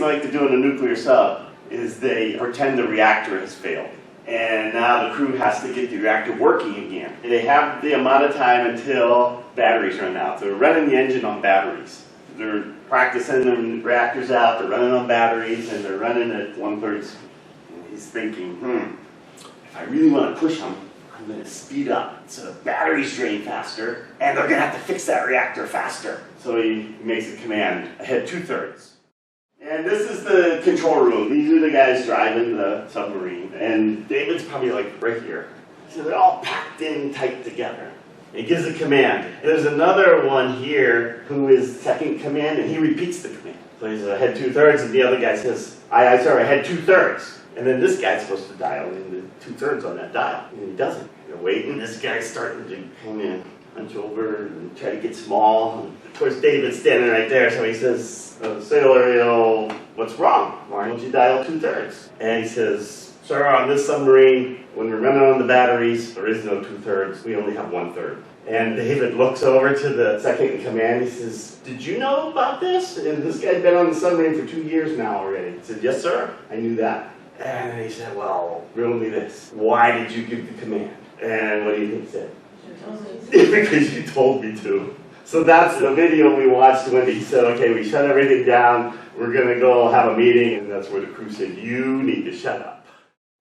things I like to do in a nuclear sub is they pretend the reactor has failed. And now the crew has to get the reactor working again. And they have the amount of time until batteries run out. They're running the engine on batteries. They're practicing the reactors out, they're running on batteries, and they're running at 1/3 speed. And he's thinking, if I really want to push them, I'm going to speed up so the batteries drain faster, and they're going to have to fix that reactor faster. So he makes a command, ahead 2/3. And this is the control room. These are the guys driving the submarine. And David's probably like right here. So they're all packed in tight together. He gives a command. There's another one here who is second command, and he repeats the command. So he's ahead 2/3, and the other guy says, sorry, ahead 2/3. And then this guy's supposed to dial in the 2/3 on that dial. And he doesn't. They're waiting. This guy's starting to come in, hunch over and try to get small. And of course, David's standing right there, so he says, sailor, what's wrong? Why don't you dial 2/3? And he says, sir, on this submarine, when we're running on the batteries, there is no 2/3. We only have 1/3. And David looks over to the second in command. He says, did you know about this? And this guy's been on the submarine for 2 years now already. He said, yes, sir. I knew that. And he said, well, riddle me this. Why did you give the command? And what do you think he said? Because you told me to. So that's the video we watched when he said, okay, we shut everything down, we're going to go have a meeting, and that's where the crew said, you need to shut up.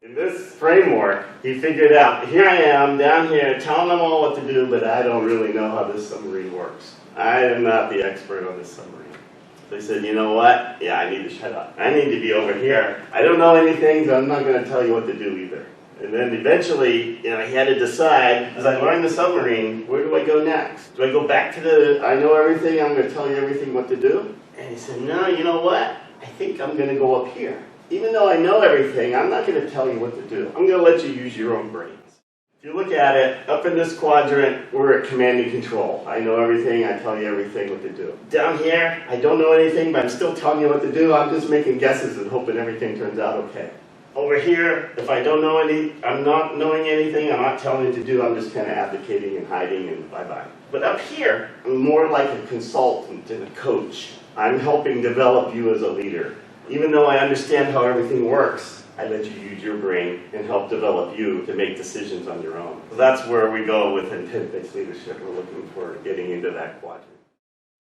In this framework, he figured out, here I am, down here, telling them all what to do, but I don't really know how this submarine works. I am not the expert on this submarine. They said, you know what? Yeah, I need to shut up. I need to be over here. I don't know anything, so I'm not going to tell you what to do either. And then eventually, he had to decide, as I learn the submarine, where do I go next? Do I go back to I know everything, I'm going to tell you everything what to do? And he said, no, you know what? I think I'm going to go up here. Even though I know everything, I'm not going to tell you what to do. I'm going to let you use your own brains. If you look at it, up in this quadrant, we're at command and control. I know everything, I tell you everything what to do. Down here, I don't know anything, but I'm still telling you what to do. I'm just making guesses and hoping everything turns out okay. Over here, if I don't know I'm not knowing anything, I'm not telling you to do, I'm just kind of advocating and hiding and bye-bye. But up here, I'm more like a consultant and a coach. I'm helping develop you as a leader. Even though I understand how everything works, I let you use your brain and help develop you to make decisions on your own. So that's where we go with intent-based leadership. We're looking for getting into that quadrant.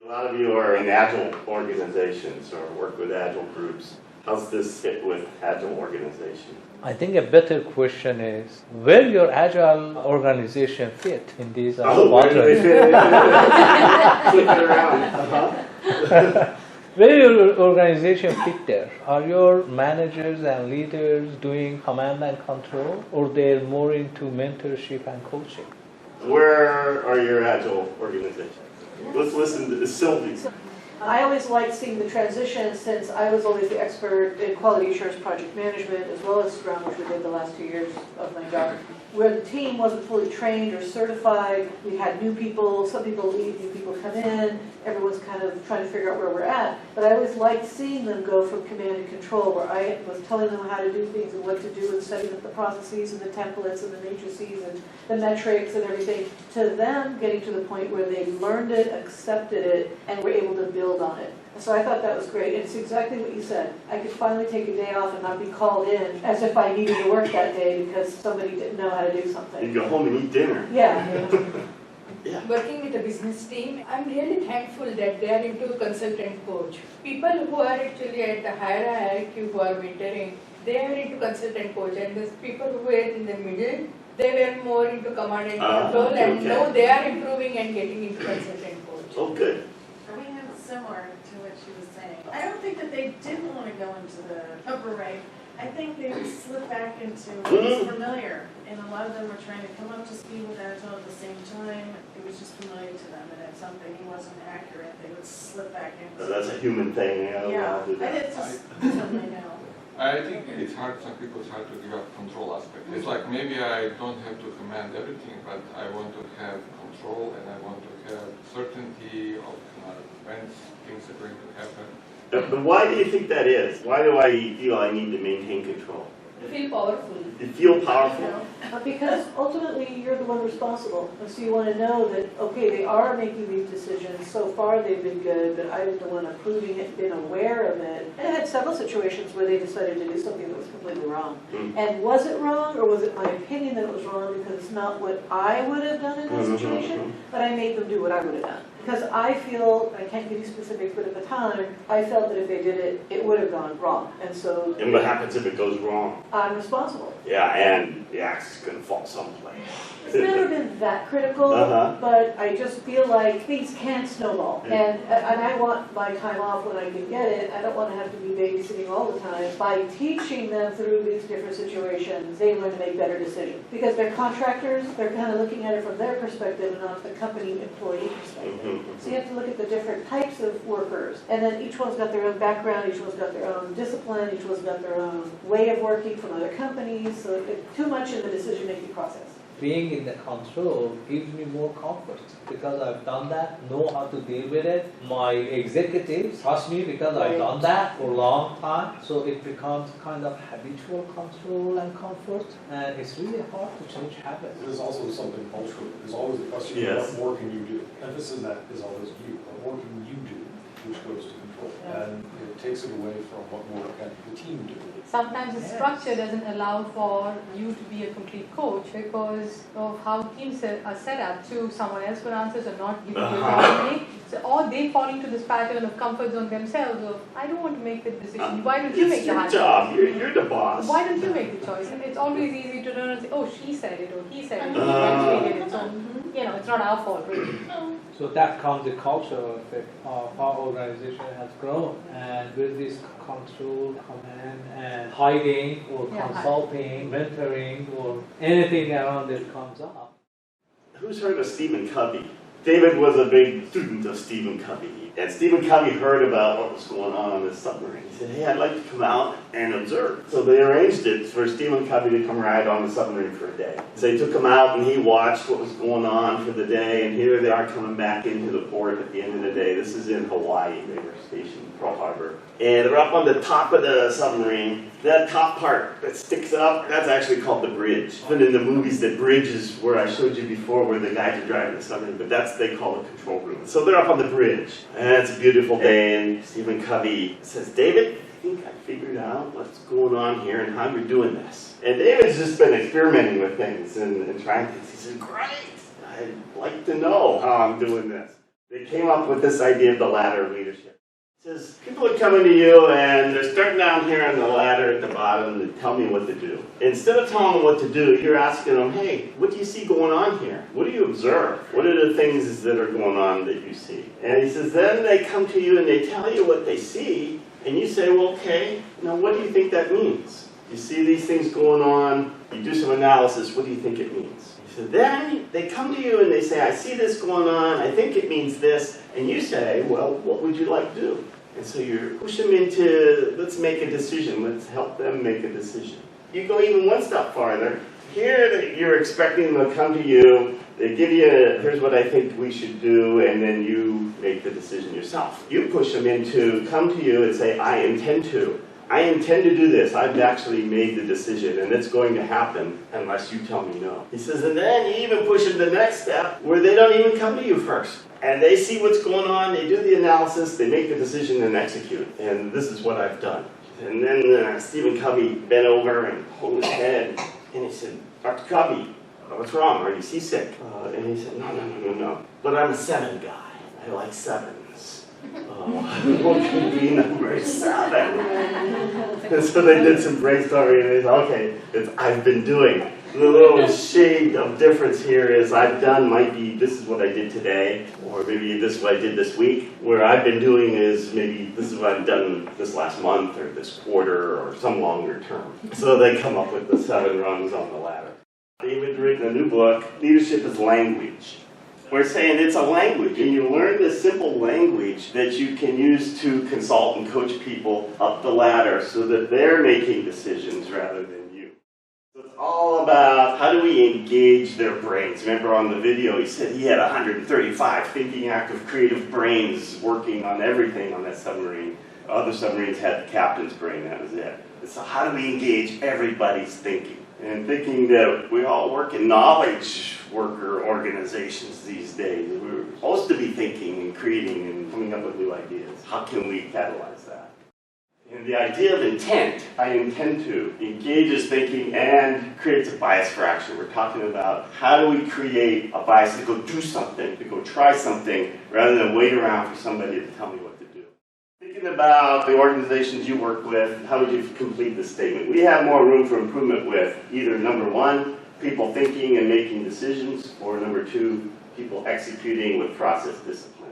A lot of you are in Agile organizations or work with Agile groups. How's this fit with Agile organization? I think a better question is, where your Agile organization fit in these quadrants? Flip it around. Where your organization fit there? Are your managers and leaders doing command and control, or they're more into mentorship and coaching? Where are your Agile organizations? Let's listen to Sylvie. I always liked seeing the transition, since I was always the expert in quality assurance project management, as well as Scrum, which we did the last 2 years of my job, where the team wasn't fully trained or certified. We had new people, some people leave, new people come in, everyone's kind of trying to figure out where we're at. But I always liked seeing them go from command and control, where I was telling them how to do things and what to do and setting up the processes and the templates and the matrices and the metrics and everything, to them getting to the point where they learned it, accepted it, and were able to build on it. So I thought that was great. It's exactly what you said. I could finally take a day off and not be called in as if I needed to work that day because somebody didn't know how to do something. You go home and eat dinner. Yeah. Yeah. Working with a business team, I'm really thankful that they are into consultant coach. People who are actually at the higher hierarchy who are mentoring, they are into consultant coach, and the people who were in the middle, they were more into command and control, and now they are improving and getting into consultant coach. Oh, good. We have similar to what she was saying. I don't think that they didn't want to go into the upper right. I think they would slip back into what's familiar, and a lot of them were trying to come up to speed with Agile at the same time. It was just familiar to them, and if something wasn't accurate, they would slip back into. That's a human thing. Yeah, and it's just something I know. I think it's hard, some people it's hard to give up control aspect. It's like maybe I don't have to command everything, but I want to have control and I want to have certainty of when things are going to happen. But why do you think that is? Why do I feel I need to maintain control? You feel powerful. You feel powerful. Because ultimately, you're the one responsible. And so you want to know that, okay, they are making these decisions. So far, they've been good, but I was the one approving it, been aware of it. And I had several situations where they decided to do something that was completely wrong. And was it wrong, or was it my opinion that it was wrong because it's not what I would have done in that situation? But I made them do what I would have done. Because I feel, I can't give you specifics, but at the time, I felt that if they did it, it would have gone wrong. And so And what happens if it goes wrong? I'm responsible. Yeah, and the axe is going to fall someplace. It's never been that critical, but I just feel like things can snowball. And I want my time off when I can get it. I don't want to have to be babysitting all the time. By teaching them through these different situations, they learn to make better decisions. Because they're contractors, they're kind of looking at it from their perspective and not the company employee perspective. So you have to look at the different types of workers. And then each one's got their own background, each one's got their own discipline, each one's got their own way of working from other companies. So it's too much in the decision-making process. Being in the control gives me more comfort because I've done that, know how to deal with it. My executives trust me because I've done that for a long time. So it becomes kind of habitual control and comfort, and it's really hard to change habits. There's also something cultural. There's always the question of what more can you do? Emphasis in that is always you. What more can you do, which goes to control. And it takes it away from what more can the team do. Sometimes the structure doesn't allow for you to be a complete coach because of how teams are set up to someone else for answers or not giving you autonomy. So, or they fall into this pattern of comfort zone themselves of, I don't want to make the decision. Why don't you make the hard job. You're the boss. Why don't you make the choice? And it's always easy to turn and say, oh, she said it or he said it. And we did it. So, it's not our fault, really. So that comes the cultural effect of how organization has grown, and with this control, command, and hiding or consulting, mentoring, or anything around it comes up. Who's heard of Stephen Covey? David was a big student of Stephen Covey. And Stephen Covey heard about what was going on this submarine. He said, hey, I'd like to come out and observe. So they arranged it for Stephen Covey to come ride on the submarine for a day. So they took him out and he watched what was going on for the day. And here they are coming back into the port at the end of the day. This is in Hawaii. They were stationed in Pearl Harbor. And they're up on the top of the submarine. That top part that sticks up, that's actually called the bridge. Even in the movies, the bridge is where I showed you before where the guys are driving the submarine, but that's they call the control room. So they're up on the bridge. And it's a beautiful day, and Stephen Covey says, David, I think I figured out what's going on here and how you're doing this. And David's just been experimenting with things and trying things. He said, great, I'd like to know how I'm doing this. They came up with this idea of the ladder of leadership. It says, people are coming to you and they're starting down here on the ladder at the bottom and tell me what to do. Instead of telling them what to do, you're asking them, hey, what do you see going on here? What do you observe? What are the things that are going on that you see? And he says, then they come to you and they tell you what they see, and you say, well, okay, now what do you think that means? You see these things going on, you do some analysis, what do you think it means? So then they come to you and they say, I see this going on, I think it means this, and you say, well, what would you like to do? And so you push them into, let's make a decision, let's help them make a decision. You go even one step farther. Here you're expecting them to come to you, they give you, here's what I think we should do, and then you make the decision yourself. You push them into, come to you and say, I intend to. I intend to do this. I've actually made the decision, and it's going to happen unless you tell me no. He says, and then you even push them to the next step where they don't even come to you first. And they see what's going on, they do the analysis, they make the decision and execute. And this is what I've done. And then Stephen Covey bent over and pulled his head, and he said, Dr. Covey, what's wrong? Are you seasick? And he said, no. But I'm a 7 guy. I like 7s. What can be number 7? And so they did some brainstorming and they said, okay, I've been doing. The little shade of difference here is I've done might be this is what I did today, or maybe this is what I did this week. Where I've been doing is maybe this is what I've done this last month or this quarter or some longer term. So they come up with the 7 rungs on the ladder. David's written a new book, Leadership is Language. We're saying it's a language, and you learn this simple language that you can use to consult and coach people up the ladder so that they're making decisions rather than you. So it's all about how do we engage their brains. Remember on the video he said he had 135 thinking, active, creative brains working on everything on that submarine. Other submarines had the captain's brain, that was it. So how do we engage everybody's thinking? And thinking that we all work in knowledge worker organizations these days. We're supposed to be thinking and creating and coming up with new ideas. How can we catalyze that? And the idea of intent, I intend to, engages thinking and creates a bias for action. We're talking about how do we create a bias to go do something, to go try something, rather than wait around for somebody to tell me what to do. Thinking about the organizations you work with, how would you complete this statement? We have more room for improvement with either number one, people thinking and making decisions, or number two, people executing with process discipline.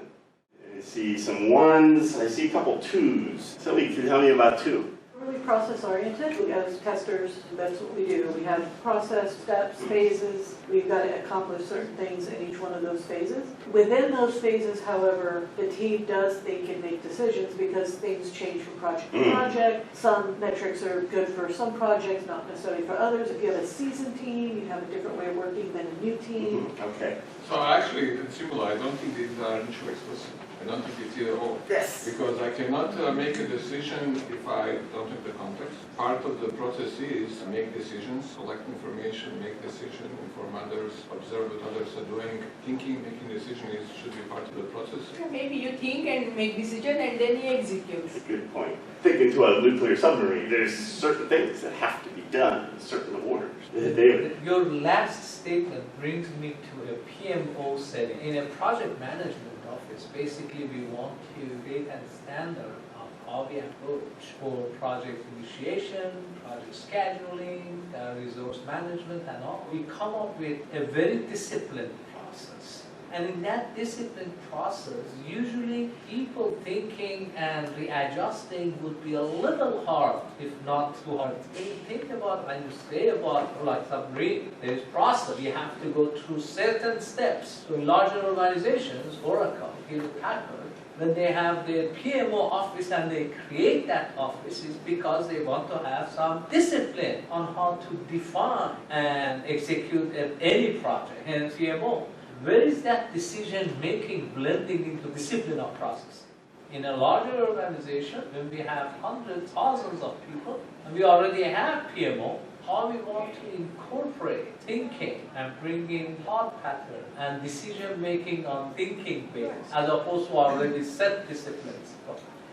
I see some ones, I see a couple twos. Somebody can tell me about two. Really process oriented. As testers, that's what we do. We have process, steps, phases. We've got to accomplish certain things in each one of those phases. Within those phases, however, the team does think and make decisions because things change from project to project. Some metrics are good for some projects, not necessarily for others. If you have a seasoned team, you have a different way of working than a new team. Okay. So actually, it's similar. I don't think these are mutually exclusive. I don't think it's either or. Yes. Because I cannot make a decision if I don't have the context. Part of the process is make decisions, collect information, make decisions, inform others, observe what others are doing. Thinking, making decisions should be part of the process. Maybe you think and make decision and then you execute. That's a good point. Thinking to a nuclear submarine, there's certain things that have to be done in certain orders. David? Your last statement brings me to a PMO setting. In a project management office, basically we want to create a standard of how we approach for project initiation, project scheduling, resource management and all. We come up with a very disciplined process. And in that disciplined process, usually people thinking and readjusting would be a little hard, if not too hard. When you think about and you say about like submarine, there is process. You have to go through certain steps. So in larger organizations, Oracle, Hewlett-Packard, when they have their PMO office and they create that office, is because they want to have some discipline on how to define and execute any project and PMO. Where is that decision-making blending into discipline of process? In a larger organization, when we have hundreds, thousands of people, and we already have PMO, how we want to incorporate thinking and bring in thought pattern and decision-making on thinking base, as opposed to already set disciplines.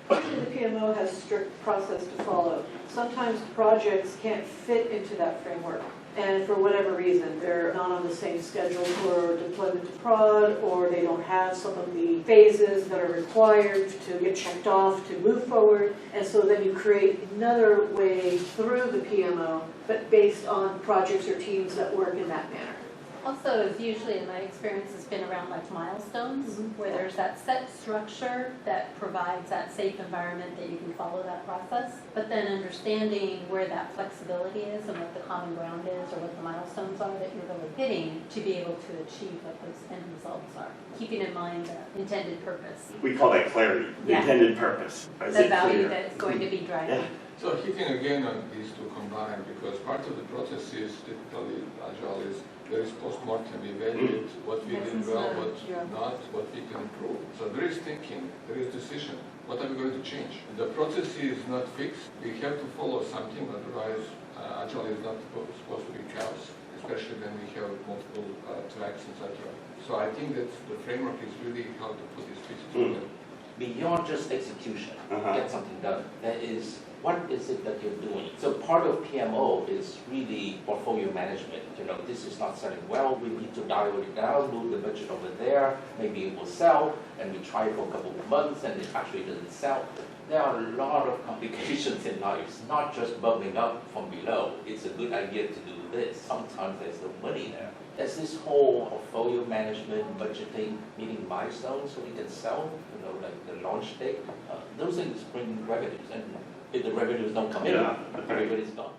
The PMO has strict process to follow. Sometimes projects can't fit into that framework. And for whatever reason, they're not on the same schedule for deployment to prod, or they don't have some of the phases that are required to get checked off to move forward. And so then you create another way through the PMO, but based on projects or teams that work in that manner. Also, it's usually, in my experience, has been around like milestones, where there's that set structure that provides that safe environment that you can follow that process, but then understanding where that flexibility is and what the common ground is or what the milestones are that you're really hitting to be able to achieve what those end results are. Keeping in mind the intended purpose. We call that clarity, the intended purpose. The value that's going to be driving. Yeah. So hitting again on these two combined, because part of the process is typically Agile is there is post-mortem, evaluate what we did well, what not, what we can improve. So there is thinking, there is decision. What are we going to change? The process is not fixed. We have to follow something, otherwise Agile is not supposed to be chaos, especially when we have multiple tracks, etc. So I think that the framework is really how to put these pieces together. Beyond just execution, get something done. That is, what is it that you're doing? So part of PMO is really portfolio management. You know, this is not selling well, we need to dial it down, move the budget over there, maybe it will sell, and we try it for a couple of months and it actually doesn't sell. There are a lot of complications in life. It's not just bubbling up from below. It's a good idea to do this. Sometimes there's no money there. There's this whole portfolio management, budgeting, meeting milestones so we can sell, you know, like the launch date. Those things bring revenues, and if the revenues don't come in, everybody's gone.